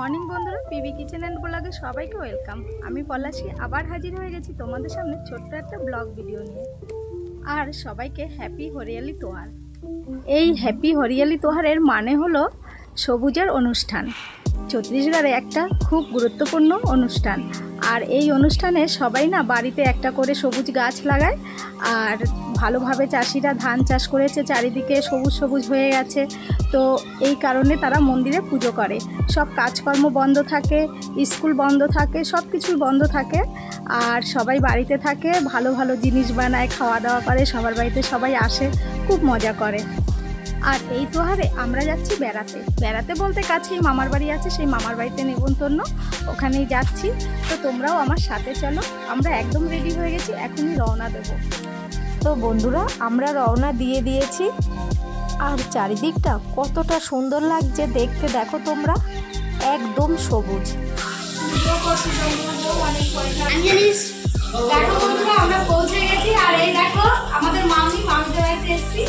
Morning বন্ধুরা, PB kitchen and ব্লগে সবাইকে ওয়েলকাম। আমি পলাশী আবার হাজির হয়ে গেছি তোমাদের সামনে ছোট্ট একটা ব্লগ ভিডিও নিয়ে। আর সবাইকে হ্যাপি হরিয়ালি তোহার। এই হ্যাপি হরিয়ালি তোহারের মানে হলো সবুজের অনুষ্ঠান। ছত্তিশগড়ে একটা খুব গুরুত্বপূর্ণ অনুষ্ঠান। আর এই অনুষ্ঠানে সবাই না বাড়িতে একটা করে সবুজ গাছ লাগায়। আর ভালোভাবে চাষিরা ধান চাষ করেছে, চারিদিকে সবুজ সবুজ হয়ে গেছে। তো এই কারণে তারা মন্দিরে পুজো করে। সব কাজকর্ম বন্ধ থাকে, স্কুল বন্ধ থাকে, সব কিছুই বন্ধ থাকে। আর সবাই বাড়িতে থাকে, ভালো ভালো জিনিস বানায়, খাওয়া দাওয়া করে, সবার বাড়িতে সবাই আসে, খুব মজা করে। আর এই তোহারে আমরা যাচ্ছি বেড়াতে বলতে কাছেই মামার বাড়ি আছে, সেই মামার বাড়িতে নেমন্তন্ন, ওখানেই যাচ্ছি। তো তোমরাও আমার সাথে চলো। আমরা একদম রেডি হয়ে গেছি, এখনই রওনা দেব। তো বন্ধুরা, আমরা রওনা দিয়ে দিয়েছি। আর চারিদিকটা কতটা সুন্দর লাগছে দেখতে, দেখো তোমরা, একদম সবুজ। দেখো বন্ধুরা, আমরা পৌঁছে গেছি। আর এই দেখো আমাদের মামিদের বাড়িতে এসেছি।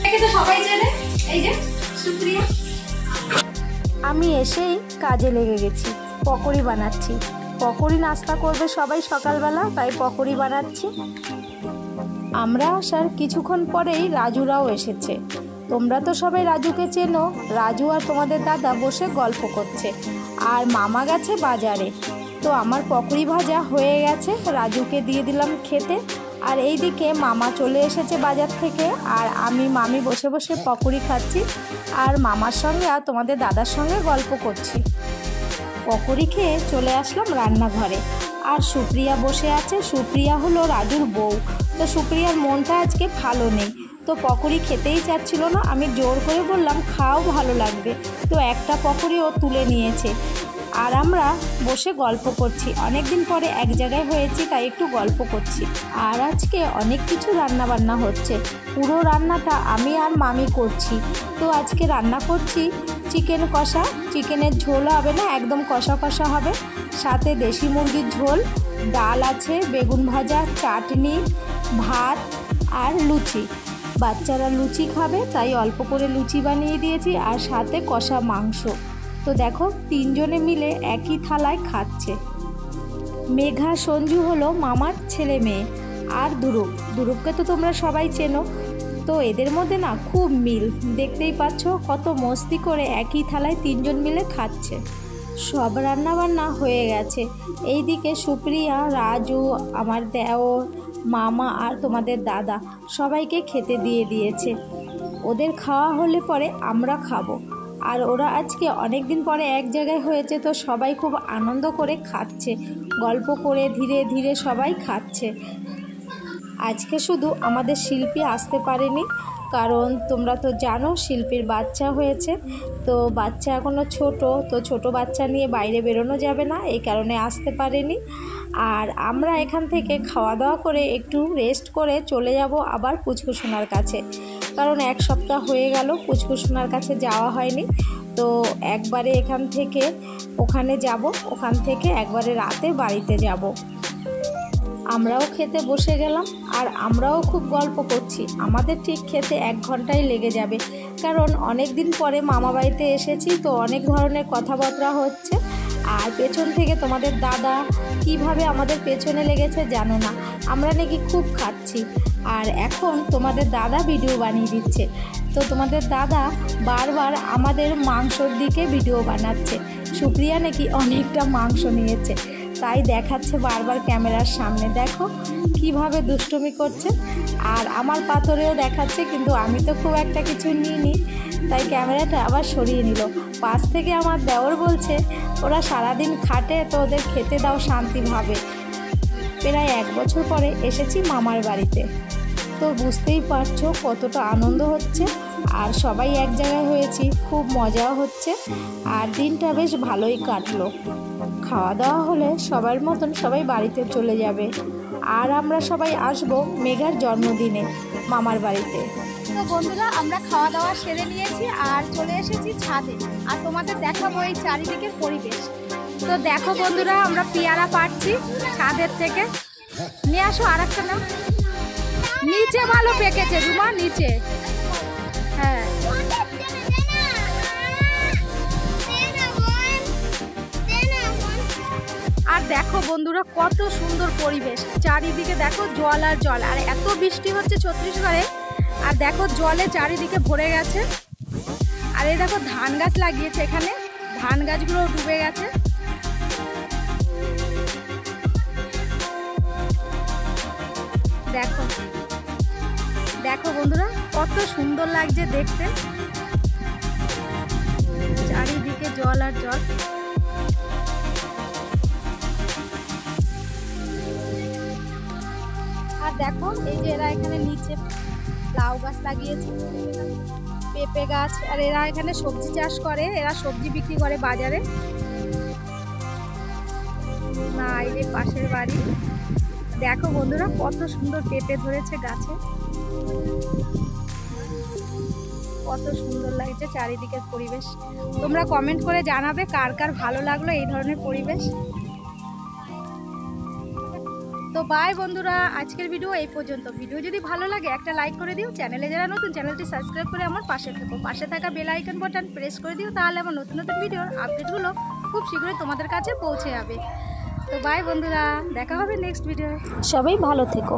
একে তো সবাই চেনে, এই যে সুপ্রিয়া। আমি এসেই কাজে লেগে গেছি, পকোড়ি বানাচ্ছি। পকোড়ি নাস্তা করবে সবাই সকালবেলা, তাই পকোড়ি বানাচ্ছি। আমরা আসার কিছুক্ষণ পরেই রাজুরাও এসেছে। তোমরা তো সবাই রাজুকে চেনো। রাজু আর তোমাদের দাদা বসে গল্প করছে, আর মামা গেছে বাজারে। তো আমার পকোড়ি ভাজা হয়ে গেছে, রাজুকে দিয়ে দিলাম খেতে। আর এইদিকে মামা চলে এসেছে বাজার থেকে, আর আমি মামি বসে বসে পকোড়ি খাচ্ছি, আর মামার সঙ্গে আর তোমাদের দাদার সঙ্গে গল্প করছি। পকোড়ি খেয়ে চলে আসলাম রান্নাঘরে। আর সুপ্রিয়া বসে আছে। সুপ্রিয়া হলো রাজুর বউ। তো সুপ্রিয়ার মনটা আজকে ভালো নেই, তো পকোড়ি খেতেই চাচ্ছিল না। আমি জোর করে বললাম খাও, ভালো লাগবে। তো একটা পকোড়ি ও তুলে নিয়েছে, আর আমরা বসে গল্প করছি। অনেক দিন পরে এক জায়গায় হয়েছি, তাই একটু গল্প করছি। আর আজকে অনেক কিছু রান্না বান্না হচ্ছে, পুরো রান্নাটা আমি আর মামি করছি। তো আজকে রান্না করছি চিকেন কষা। চিকেনের ঝোল হবে না, একদম কষা কষা হবে। সাথে দেশি মুরগির ঝোল, ডাল আছে, বেগুন ভাজা, চাটনি, ভাত আর লুচি। বাচ্চারা লুচি খাবে, তাই অল্প করে লুচি বানিয়ে দিয়েছি, আর সাথে কষা মাংস। তো দেখো, তিনজনে মিলে একই থালায় খাচ্ছে। মেঘা সঞ্জু হলো মামার ছেলে মেয়ে, আর দুরূপকে তো তোমরা সবাই চেনো। তো এদের মধ্যে না খুব মিল, দেখতেই পাচ্ছ কত মস্তি করে একই থালায় তিনজন মিলে খাচ্ছে। সব রান্না বান্না হয়ে গেছে। এইদিকে সুপ্রিয়া, রাজু, আমার দেওর, মামা আর তোমাদের দাদা সবাইকে খেতে দিয়ে দিয়েছে। ওদের খাওয়া হলে পরে আমরা খাবো। আর ওরা আজকে অনেক দিন পরে এক জায়গায় হয়েছে, তো সবাই খুব আনন্দ করে খাচ্ছে, গল্প করে ধীরে ধীরে সবাই খাচ্ছে। আজকে শুধু আমাদের শিল্পী আসতে পারেনি, কারণ তোমরা তো জানো শিল্পীর বাচ্চা হয়েছে। তো বাচ্চা এখনও ছোট, তো ছোট বাচ্চা নিয়ে বাইরে বেরোনো যাবে না, এই কারণে আসতে পারেনি। আর আমরা এখান থেকে খাওয়া দাওয়া করে একটু রেস্ট করে চলে যাব আবার পুচকুসোনার কাছে, কারণ এক সপ্তাহ হয়ে গেল পুচকুসোনার কাছে যাওয়া হয়নি। তো একবারে এখান থেকে ওখানে যাব, ওখান থেকে একবারে রাতে বাড়িতে যাব। আমরাও খেতে বসে গেলাম, আর আমরাও খুব গল্প করছি। আমাদের ঠিক খেতে 1 ঘন্টাই লেগে যাবে, কারণ অনেক দিন পরে মামা বাড়িতে এসেছি, তো অনেক ধরনের কথাবার্তা হচ্ছে। আর পেছন থেকে তোমাদের দাদা কিভাবে আমাদের পেছনে লেগেছে জানো না, আমরা নাকি খুব খাচ্ছি। আর এখন তোমাদের দাদা ভিডিও বানিয়ে দিচ্ছে। তো তোমাদের দাদা বারবার আমাদের মাংসর দিকে ভিডিও বানাচ্ছে। সুপ্রিয়া নাকি অনেকটা মাংস নিয়েছে, তাই দেখাচ্ছে বারবার ক্যামেরার সামনে। দেখো কিভাবে দুষ্টুমি করছে। আর আমার পাথরেও দেখাচ্ছে, কিন্তু আমি তো খুব একটা কিছু নিইনি, তাই ক্যামেরাটা আবার সরিয়ে নিল। পাশ থেকে আমার দেওর বলছে ওরা সারাদিন খাটে, তো ওদের খেতে দাও শান্তিভাবে। প্রায় 1 বছর পরে এসেছি মামার বাড়িতে, তো বুঝতেই পারছো কতটা আনন্দ হচ্ছে। আর সবাই এক জায়গায় হয়েছি, খুব মজাও হচ্ছে। আর দিনটা বেশ ভালোই কাটলো। খাওয়া দাওয়া হলে সবার মতন সবাই বাড়িতে চলে যাবে, আর আমরা সবাই আসবো মেঘার জন্মদিনে মামার বাড়িতে। তো বন্ধুরা, আমরা খাওয়া দাওয়া সেরে নিয়েছি আর চলে এসেছি ছাদে। আর তোমাদের দেখাবো এই চারিদিকের পরিবেশ। তো দেখো বন্ধুরা, আমরা পেয়ারা পাড়ছি ছাদের থেকে। নিয়ে আসো আর একটা নাও, নিচে ভালো পেকেছে রুমা, নিচে। হ্যাঁ দেখো বন্ধুরা কত সুন্দর পরিবেশ, চারিদিকে দেখো জল আর জল, আর এত বৃষ্টি হচ্ছে ছত্তিশগড়ে, আর দেখো জলে চারিদিকে ভরে গেছে। আর এই দেখো ধান গাছ লাগিয়েছে, এখানে ধান গাছগুলো ডুবে গেছে। দেখো দেখো বন্ধুরা কত সুন্দর লাগছে দেখতে, চারিদিকে জল আর জল। আর দেখো এই যে এরা এখানে নিচে লাউ গাছ লাগিয়েছে, পেঁপে গাছ, আর এরা এখানে সবজি চাষ করে, এরা সবজি বিক্রি করে বাজারে। না এই যে পাশের বাড়ি, দেখো বন্ধুরা কত সুন্দর পেঁপে ধরেছে গাছে, কত সুন্দর লাগছে চারিদিকের পরিবেশ। তোমরা কমেন্ট করে জানাবে কার কার ভালো লাগলো এই ধরনের পরিবেশ। তো বাই বন্ধুরা, আজকের ভিডিও এই পর্যন্ত। ভিডিও যদি ভালো লাগে একটা লাইক করে দিও, চ্যানেলে যারা নতুন চ্যানেলটি সাবস্ক্রাইব করে আমার পাশে থাকো, পাশে থাকা বেল আইকন বাটন প্রেস করে দিও, তাহলে আমার নতুন নতুন ভিডিওর আপডেটগুলো খুব শীঘ্রই তোমাদের কাছে পৌঁছে যাবে। তো বাই বন্ধুরা, দেখা হবে নেক্সট ভিডিও। সবাই ভালো থেকো।